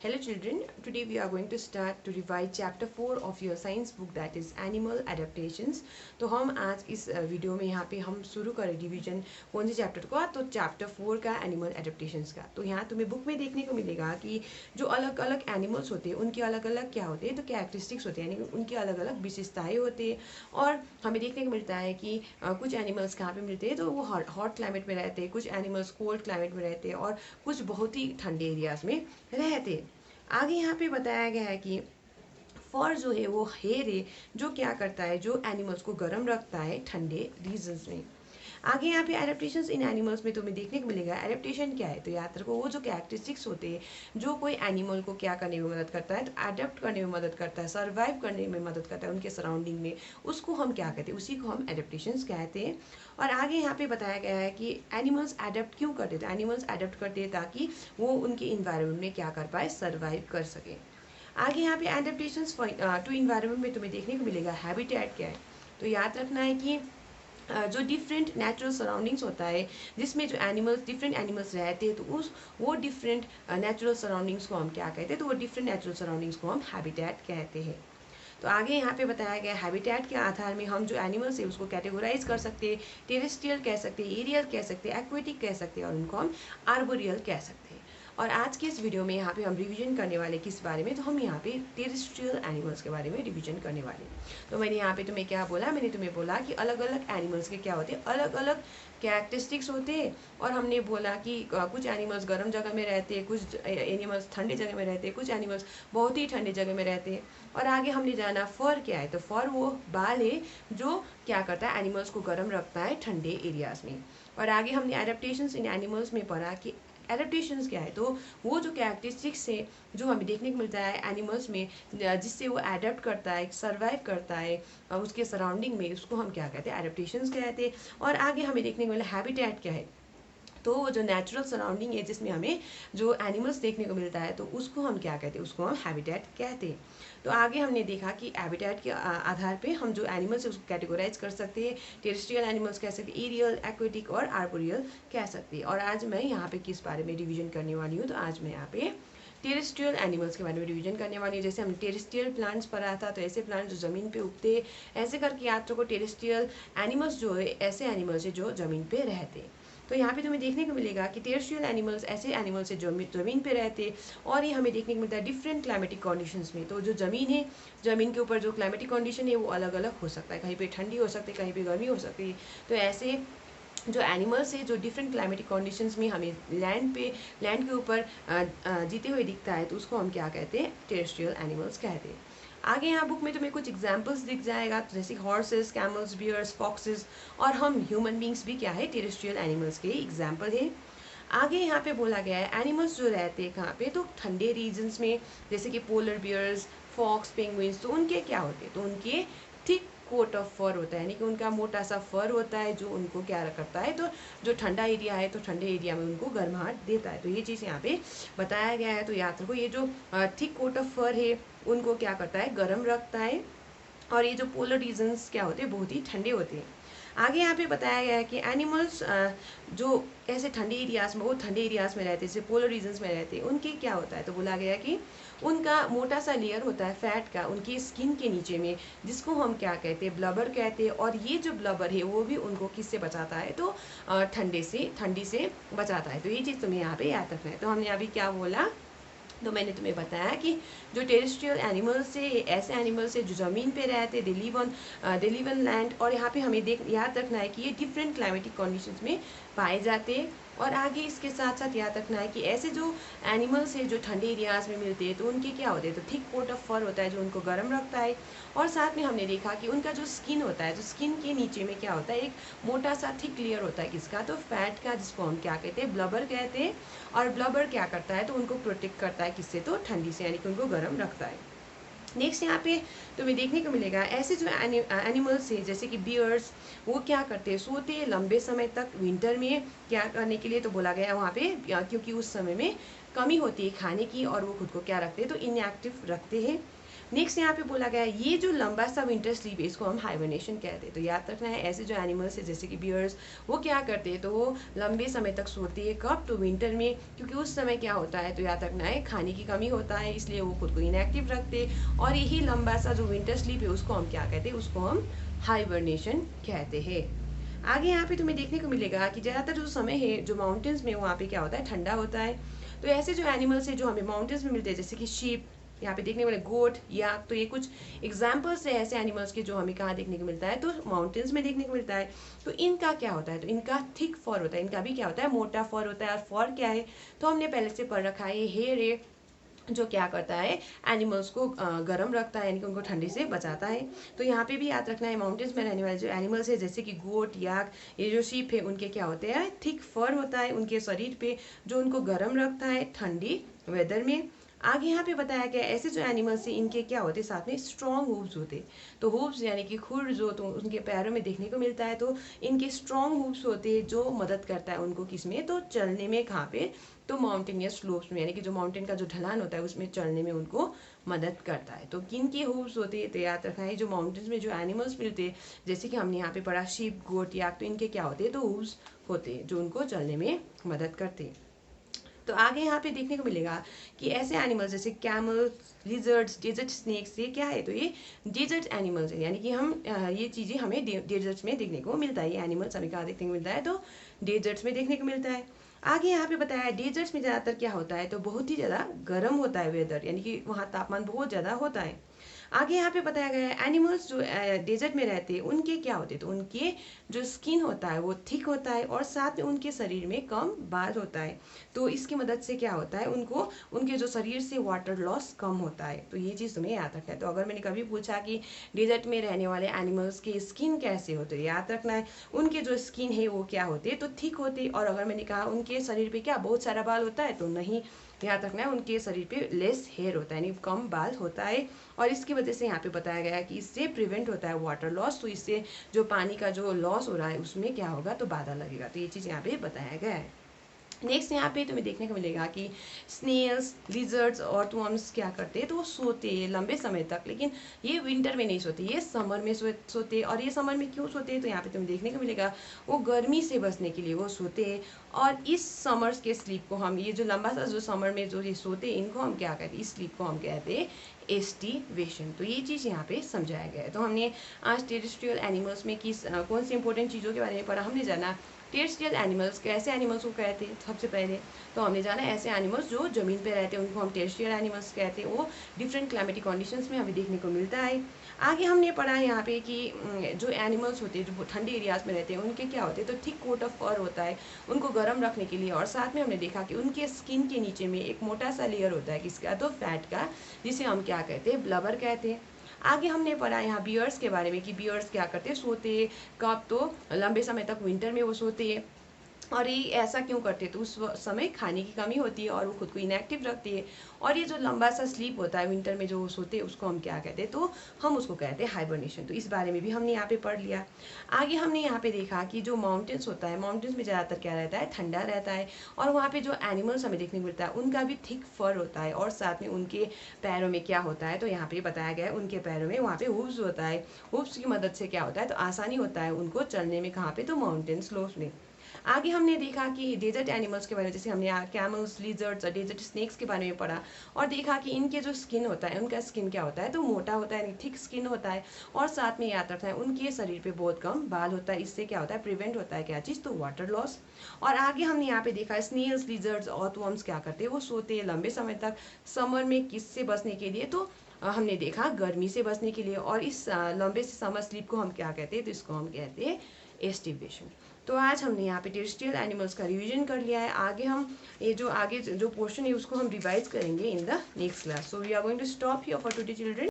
Hello children, today we are going to start to revise chapter 4 of your science book that is animal adaptations। तो हम आज इस video में यहाँ पे हम शुरू करें डिवीजन कौन से चैप्टर का, तो चैप्टर 4 का एनिमल एडेप्टेशंस का। तो यहाँ तुम्हें बुक में देखने को मिलेगा कि जो अलग अलग एनिमल्स होते हैं उनके अलग अलग क्या होते हैं, तो कैरेक्टरिस्टिक्स होते हैं, यानी उनकी अलग अलग विशेषताएं होती है। और हमें देखने को मिलता है कि कुछ एनिमल्स कहाँ पे मिलते हैं, तो वो हॉट क्लाइमेट में रहते हैं, कुछ एनिमल्स कोल्ड क्लाइमेट में रहते हैं और कुछ बहुत ही ठंडे एरियाज में रहते हैं। आगे यहाँ पे बताया गया है कि फर जो है वो हेयर है जो क्या करता है, जो एनिमल्स को गर्म रखता है ठंडे रीजन्स में। आगे यहाँ पे एडेप्टेशंस इन एनिमल्स में तुम्हें देखने को मिलेगा। एडेप्टेशन क्या है, तो याद रखो वो जो कैरेक्टरिस्टिक्स होते हैं जो कोई एनिमल को क्या करने में मदद करता है, तो अडेप्ट करने में मदद करता है, सर्वाइव करने में मदद करता है उनके सराउंडिंग में, उसको हम क्या कहते हैं, उसी को हम एडेप्टेशंस कहते हैं। और आगे यहाँ पे बताया गया है कि एनिमल्स अडेप्ट क्यों करते थे। एनिमल्स अडेप्ट करते हैं ताकि वो उनके इन्वायरमेंट में क्या कर पाए, सर्वाइव कर सके। आगे यहाँ पे एडेप्टेशंस टू इन्वायरमेंट में तुम्हें देखने को मिलेगा हैबिटेट क्या है। तो याद रखना है कि जो डिफरेंट नेचुरल सराउंडिंग्स होता है जिसमें जो एनिमल्स डिफरेंट एनिमल्स रहते हैं, तो उस वो डिफरेंट नेचुरल सराउंडिंग्स को हम क्या कहते हैं, तो वो डिफरेंट नेचुरल सराउंडिंग्स को हम हैबिटेट कहते हैं। तो आगे यहाँ पे बताया गया हैबिटेट के आधार में हम जो एनिमल्स है उसको कैटेगराइज कर सकते हैं। टेरेस्ट्रियल कह सकते हैं, एरियल कह सकते हैं, एक्वेटिक कह सकते हैं और उनको हम आर्बोरियल कह सकते हैं। और आज के इस वीडियो में यहाँ पे हम रिवीजन करने वाले किस बारे में, तो हम यहाँ पे टेरेस्ट्रियल एनिमल्स के बारे में रिवीजन करने वाले। तो मैंने यहाँ पे तुम्हें क्या बोला, मैंने तुम्हें बोला कि अलग अलग एनिमल्स के क्या होते हैं, अलग अलग कैरेक्टरिस्टिक्स होते हैं। और हमने बोला कि कुछ एनिमल्स गर्म जगह में रहते हैं, कुछ एनिमल्स ठंडे जगह में रहते हैं, कुछ एनिमल्स बहुत ही ठंडे जगह में रहते हैं। और आगे हमने जाना फर क्या है, तो फर वो बाल है जो क्या करता है, एनिमल्स को गर्म रखता है ठंडे एरियाज में। और आगे हमने एडेप्टेशंस इन एनिमल्स में पढ़ा कि एडेप्टेशंस क्या है, तो वो जो कैरेक्टरिस्टिक्स है जो हमें देखने को मिलता है एनिमल्स में जिससे वो एडेप्ट करता है, सर्वाइव करता है उसके सराउंडिंग में, उसको हम क्या कहते हैं, एडेप्टेशंस कहते हैं। और आगे हमें देखने को मिला हैबिटेट क्या है, तो वो जो नेचुरल सराउंडिंग है जिसमें हमें जो एनिमल्स देखने को मिलता है, तो उसको हम क्या कहते हैं, उसको हम हैबिटेट कहते हैं। तो आगे हमने देखा कि हैबिटेट के आधार पे हम जो एनिमल्स है उसको कैटेगराइज कर सकते हैं। टेरेस्ट्रियल एनिमल्स कह सकते हैं, एरियल, एक्वेटिक और आर्बोरियल कह सकते हैं। और आज मैं यहाँ पे किस बारे में रिविजन करने वाली हूँ, तो आज मैं यहाँ पे टेरेस्ट्रियल एनिमल्स के बारे में रिवीजन करने वाली हूँ। जैसे हमने टेरेस्ट्रियल प्लांट्स पढ़ा था, तो ऐसे प्लांट्स जो ज़मीन पे उगते हैं, ऐसे करके याद रखो टेरेस्ट्रियल एनिमल्स जो है ऐसे एनिमल्स है जो ज़मीन पे रहते हैं। तो यहाँ पे तुम्हें देखने को मिलेगा कि टेरेस्ट्रियल एनिमल्स ऐसे एनिमल्स है जो ज़मीन पे रहते हैं और ये हमें देखने को मिलता है डिफरेंट क्लाइमेटिक कंडीशंस में। तो जो ज़मीन है, ज़मीन के ऊपर जो क्लाइमेटिक कंडीशन है वो अलग अलग हो सकता है, कहीं पे ठंडी हो सकती है, कहीं पे गर्मी हो सकती है। तो ऐसे जो एनिमल्स है जो डिफरेंट क्लाइमेटिक कंडीशंस में हमें लैंड के ऊपर जीते हुए दिखता है, तो उसको हम क्या कहते हैं, टेरेस्ट्रियल एनिमल्स कहते हैं। आगे यहाँ बुक में तुम्हें कुछ एग्जाम्पल्स दिख जाएगा, तो जैसे हॉर्सेस, कैमल्स, बियर्स, फॉक्सेस और हम ह्यूमन बींग्स भी क्या है, टेरेस्ट्रियल एनिमल्स के एग्जाम्पल है। आगे यहाँ पे बोला गया है एनिमल्स जो रहते हैं कहाँ पे, तो ठंडे रीजन्स में, जैसे कि पोलर बियर्स, फॉक्स, पेंगुइन्स, तो उनके क्या होते हैं, तो उनके थिक कोट ऑफ फर होता है, यानी कि उनका मोटा सा फर होता है जो उनको क्या करता है, तो जो ठंडा एरिया है तो ठंडे एरिया में उनको गर्माहट देता है। तो ये चीज़ यहाँ पे बताया गया है। तो याद रखो ये जो थिक कोट ऑफ फर है उनको क्या करता है, गर्म रखता है। और ये जो पोलर रीजन्स क्या होते हैं, बहुत ही ठंडे होते हैं। आगे यहाँ पे बताया गया है कि एनिमल्स जो ऐसे ठंडे एरियाज में, वो ठंडे एरियाज में रहते हैं, जैसे पोलर रीजन्स में रहते हैं, उनके क्या होता है, तो बोला गया है कि उनका मोटा सा लेयर होता है फैट का उनकी स्किन के नीचे में, जिसको हम क्या कहते हैं, ब्लबर कहते हैं। और ये जो ब्लबर है वो भी उनको किससे बचाता है, तो ठंडी से बचाता है। तो ये चीज़ तुम्हें यहाँ पे याद रखना है। तो हमने अभी क्या बोला, तो मैंने तुम्हें बताया कि जो टेरेस्ट्रियल एनिमल्स है ऐसे एनिमल्स है जो ज़मीन पे रहते, दे लिव ऑन लैंड। और यहाँ पे हमें याद रखना है कि ये डिफरेंट क्लाइमेटिक कंडीशंस में पाए जाते हैं। और आगे इसके साथ साथ याद रखना है कि ऐसे जो एनिमल्स है जो ठंडे एरियाज में मिलते हैं, तो उनके क्या होते हैं, तो थिक कोट ऑफ फर होता है जो उनको गर्म रखता है। और साथ में हमने देखा कि उनका जो स्किन होता है, तो स्किन के नीचे में क्या होता है, एक मोटा सा थिक लेयर होता है किसका, तो फैट का, जिसको हम क्या कहते हैं, ब्लबर कहते हैं। और ब्लबर क्या करता है, तो उनको प्रोटेक्ट करता है किससे, तो ठंडी से, यानी कि उनको गर्म रखता है। नेक्स्ट यहाँ पे तुम्हें देखने को मिलेगा ऐसे जो एनिमल्स है जैसे कि बियर्स, वो क्या करते हैं, सोते हैं लंबे समय तक विंटर में, क्या करने के लिए, तो बोला गया वहाँ पे क्योंकि उस समय में कमी होती है खाने की और वो खुद को क्या रखते हैं, तो इनएक्टिव रखते हैं। नेक्स्ट यहाँ पे बोला गया है ये जो लंबा सा विंटर स्लीप है इसको हम हाइबरनेशन कहते हैं। तो याद रखना है ऐसे जो एनिमल्स है जैसे कि बियर्स, वो क्या करते हैं, तो वो लंबे समय तक सोते हैं। कब, तो विंटर में, क्योंकि उस समय क्या होता है, तो याद रखना है खाने की कमी होता है, इसलिए वो खुद को इनएक्टिव रखते हैं। और यही लंबा सा जो विंटर स्लीप है उसको हम क्या कहते हैं, उसको हम हाइबरनेशन कहते हैं। आगे यहाँ पे तुम्हें देखने को मिलेगा कि ज़्यादातर जो समय है जो माउंटेन्स में वहाँ पे क्या होता है, ठंडा होता है। तो ऐसे जो एनिमल्स है जो हमें माउंटेन्स में मिलते हैं जैसे कि शीप, यहाँ पे देखने वाले गोट, या तो ये कुछ एग्जाम्पल्स है ऐसे एनिमल्स के जो हमें कहाँ देखने को मिलता है, तो माउंटेन्स में देखने को मिलता है। तो इनका क्या होता है, तो इनका थिक फर होता है, इनका भी क्या होता है, मोटा फर होता है। और फर क्या है, तो हमने पहले से पढ़ रखा है, ये हेयर है जो क्या करता है, एनिमल्स को गर्म रखता है, यानी कि उनको ठंडी से बचाता है। तो यहाँ पे भी याद रखना है माउंटेन्स में रहने वाले जो एनिमल्स है जैसे कि गोट, याक, ये जो शीप है उनके क्या होते हैं, थिक फर होता है उनके शरीर पे जो उनको गर्म रखता है ठंडी वेदर में। आगे यहाँ पे बताया गया ऐसे जो एनिमल्स हैं इनके क्या होते हैं, साथ में स्ट्रॉन्ग हूव्स होते। तो हूव्स यानी कि खुर जो तो उनके पैरों में देखने को मिलता है, तो इनके स्ट्रॉन्ग हूव्स होते हैं जो मदद करता है उनको किसमें, तो चलने में। कहाँ पे, तो माउंटेन या स्लोप्स में, यानी कि जो माउंटेन का जो ढलान होता है उसमें चढ़ने में उनको मदद करता है। तो किन के हूव्स होते हैं, तो याद रखना है जो माउंटेन्स में जो एनिमल्स मिलते हैं जैसे कि हमने यहाँ पे पढ़ा शीप, गोट, याक, तो इनके क्या होते हैं, तो हूव्स होते हैं जो उनको चलने में मदद करते हैं। तो आगे यहाँ पे देखने को मिलेगा कि ऐसे एनिमल्स जैसे कैमल, लिजर्ड्स, डेजर्ट स्नेक्स, ये क्या है, तो ये डेजर्ट एनिमल्स है, यानी कि हम ये चीज़ें हमें डेजर्ट्स में देखने को मिलता है। ये एनिमल्स हमें कहाँ देखने को मिलता है, तो डेजर्ट्स में देखने को मिलता है। आगे यहाँ पे बताया है डेजर्ट्स में ज़्यादातर क्या होता है, तो बहुत ही ज़्यादा गर्म होता है वेदर, यानी कि वहाँ तापमान बहुत ज़्यादा होता है। आगे यहाँ पे बताया गया है एनिमल्स जो डेजर्ट में रहते हैं उनके क्या होते हैं, तो उनके जो स्किन होता है वो थिक होता है और साथ में उनके शरीर में कम बाल होता है। तो इसकी मदद से क्या होता है, उनको उनके जो शरीर से वाटर लॉस कम होता है। तो ये चीज़ तुम्हें याद रखना है। तो अगर मैंने कभी पूछा कि डेजर्ट में रहने वाले एनिमल्स के स्किन कैसे होते हैं, याद रखना है उनके जो स्किन है वो क्या होते हैं, तो थिक होते। और अगर मैंने कहा उनके शरीर पे क्या बहुत सारा बाल होता है, तो नहीं, याद रखना है उनके शरीर पे लेस हेयर होता है, यानी कम बाल होता है। और इसकी वजह से यहाँ पे बताया गया है कि इससे प्रिवेंट होता है वाटर लॉस। तो इससे जो पानी का जो लॉस हो रहा है उसमें क्या होगा, तो बाधा लगेगा। तो ये चीज़ यहाँ पे बताया गया है। नेक्स्ट यहाँ पे तुम्हें देखने को मिलेगा कि स्नेल्स, लिजर्ड्स और वर्म्स क्या करते हैं, तो वो सोते हैं लंबे समय तक, लेकिन ये विंटर में नहीं सोते, ये समर में सोते। और ये समर में क्यों सोते हैं, तो यहाँ पे तुम्हें देखने को मिलेगा वो गर्मी से बचने के लिए वो सोते हैं। और इस समर्स के स्लीप को हम, ये जो लंबा सा जो समर में जो ये सोते हैं इनको हम क्या कहते हैं, इस स्लीप को हम कहते हैं एस्टिवेशन। तो ये चीज़ यहाँ पे समझाया गया है। तो हमने आज टेरेस्ट्रियल एनिमल्स में किस कौन सी इंपॉर्टेंट चीज़ों के बारे में पढ़ा, हमने जाना टेरेस्ट्रियल एनिमल्स कैसे एनिमल्स को कहते हैं। सबसे पहले तो हमने जाना ऐसे एनिमल्स जो ज़मीन पे रहते हैं उनको हम टेरेस्ट्रियल एनिमल्स कहते हैं, वो डिफरेंट क्लाइमेटिक कंडीशंस में हमें देखने को मिलता है। आगे हमने पढ़ा है यहाँ पे कि जो एनिमल्स होते हैं जो ठंडे एरियाज में रहते हैं उनके क्या होते हैं, तो थिक कोट ऑफ फर होता है उनको गर्म रखने के लिए। और साथ में हमने देखा कि उनके स्किन के नीचे में एक मोटा सा लेयर होता है किसका, तो फैट का, जिसे हम क्या कहते हैं, ब्लबर कहते हैं। आगे हमने पढ़ा यहाँ बियर्स के बारे में कि बियर्स क्या करते हैं, सोते कब, तो लंबे समय तक विंटर में वो सोते हैं। और ये ऐसा क्यों करते हैं, तो उस समय खाने की कमी होती है और वो खुद को इनएक्टिव रखती है। और ये जो लंबा सा स्लीप होता है विंटर में जो वो सोते हैं उसको हम क्या कहते हैं, तो हम उसको कहते हैं हाइबरनेशन। तो इस बारे में भी हमने यहाँ पे पढ़ लिया। आगे हमने यहाँ पे देखा कि जो माउंटेन्स होता है, माउंटेन्स में ज़्यादातर क्या रहता है, ठंडा रहता है। और वहाँ पे जो एनिमल्स हमें देखने को मिलता है उनका भी थिक फर होता है। और साथ में उनके पैरों में क्या होता है, तो यहाँ पे बताया गया है उनके पैरों में वहाँ पे हूव्स होता है। हूव्स की मदद से क्या होता है, तो आसानी होता है उनको चलने में। कहाँ पे, तो माउंटेन स्लोप्स में। आगे हमने देखा कि डेजर्ट एनिमल्स के बारे में, जैसे हमने कैमल्स, लिजर्ड्स और डेजर्ट स्नेक्स के बारे में पढ़ा। और देखा कि इनके जो स्किन होता है, उनका स्किन क्या होता है, तो मोटा होता है, थिक स्किन होता है। और साथ में याद रखना है उनके शरीर पे बहुत कम बाल होता है। इससे क्या होता है, प्रिवेंट होता है क्या चीज़, तो वाटर लॉस। और आगे हमने यहाँ पे देखा स्नेल्स, लिजर्ड्स और वर्म्स क्या करते हैं, वो सोते हैं लंबे समय तक समर में, किससे बचने के लिए, तो हमने देखा गर्मी से बचने के लिए। और इस लंबे से समर स्लीप को हम क्या कहते हैं, तो इसको हम कहते हैं एस्टिवेशन। तो आज हमने यहाँ पे टेरेस्ट्रियल एनिमल्स का रिवीजन कर लिया है। आगे हम ये जो आगे जो पोर्शन है उसको हम रिवाइज करेंगे in the next class. So we are going to stop here for today children.